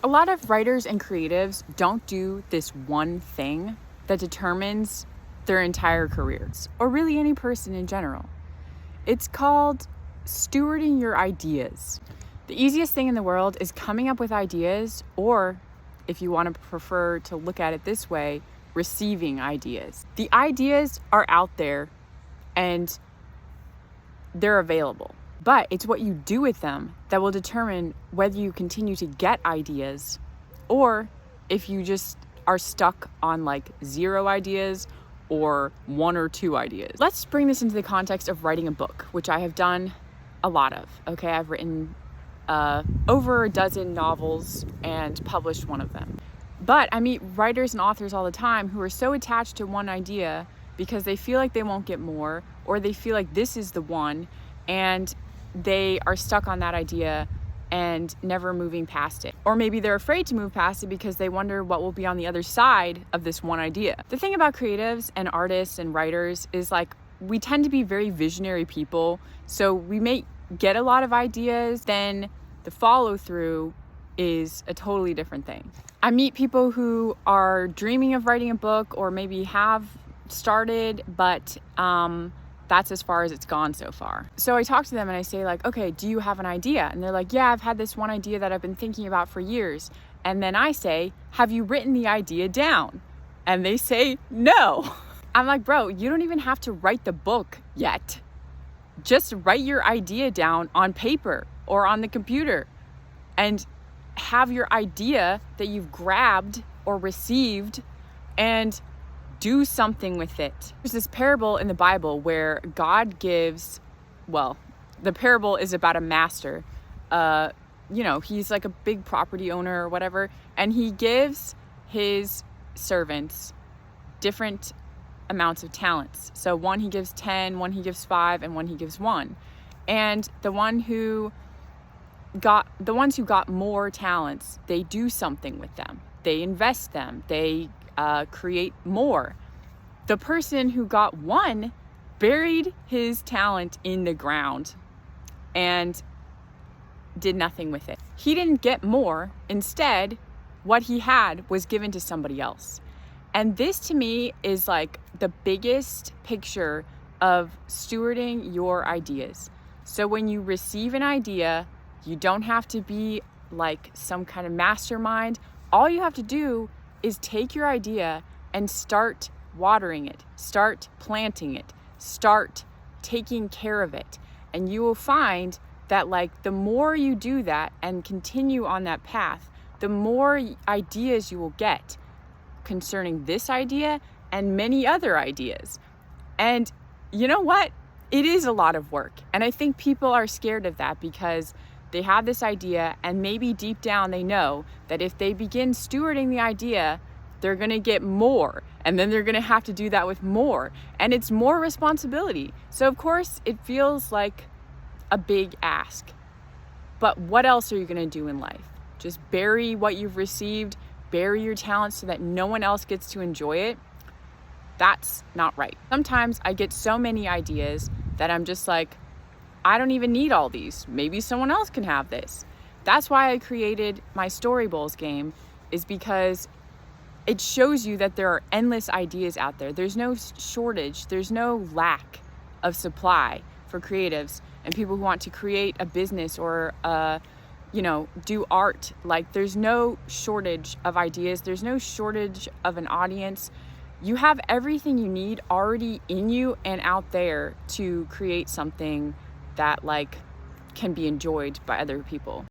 A lot of writers and creatives don't do this one thing that determines their entire careers, or really any person in general. It's called stewarding your ideas. The easiest thing in the world is coming up with ideas, or if you want to prefer to look at it this way, receiving ideas. The ideas are out there and they're available. But it's what you do with them that will determine whether you continue to get ideas or if you just are stuck on like 0 ideas or 1 or 2 ideas. Let's bring this into the context of writing a book, which I have done a lot of. Okay, I've written over a dozen novels and published one of them. But I meet writers and authors all the time who are so attached to one idea because they feel like they won't get more, or they feel like this is the one, and they are stuck on that idea and never moving past it. Or maybe they're afraid to move past it because they wonder what will be on the other side of this one idea. The thing about creatives and artists and writers is like, we tend to be very visionary people. So we may get a lot of ideas, then the follow through is a totally different thing. I meet people who are dreaming of writing a book, or maybe have started, but that's as far as it's gone so far. So I talk to them and I say like, okay, do you have an idea? And they're like, yeah, I've had this one idea that I've been thinking about for years. And then I say, have you written the idea down? And they say, no. I'm like, bro, you don't even have to write the book yet. Just write your idea down on paper or on the computer and have your idea that you've grabbed or received and do something with it. There's this parable in the Bible where God gives, the parable is about a master. He's like a big property owner or whatever, and he gives his servants different amounts of talents. So one he gives 10, one he gives 5, and one he gives 1. And the ones who got more talents, they do something with them. They invest them. They create more. The person who got 1 buried his talent in the ground and did nothing with it. He didn't get more. Instead, what he had was given to somebody else. And this to me is like the biggest picture of stewarding your ideas. So when you receive an idea, you don't have to be like some kind of mastermind. All you have to do is take your idea and start watering it, start planting it, start taking care of it. And you will find that like the more you do that and continue on that path, the more ideas you will get concerning this idea and many other ideas. And you know what? It is a lot of work. And I think people are scared of that because they have this idea and maybe deep down they know that if they begin stewarding the idea, they're going to get more, and then they're going to have to do that with more, and it's more responsibility. So of course it feels like a big ask. But what else are you going to do in life? Just bury what you've received, bury your talents so that no one else gets to enjoy it? That's not right. Sometimes I get so many ideas that I'm just like, I don't even need all these. Maybe someone else can have this. That's why I created my Story Bowls game, is because it shows you that there are endless ideas out there. There's no shortage. There's no lack of supply for creatives and people who want to create a business or, do art. Like, there's no shortage of ideas. There's no shortage of an audience. You have everything you need already in you and out there to create something that like can be enjoyed by other people.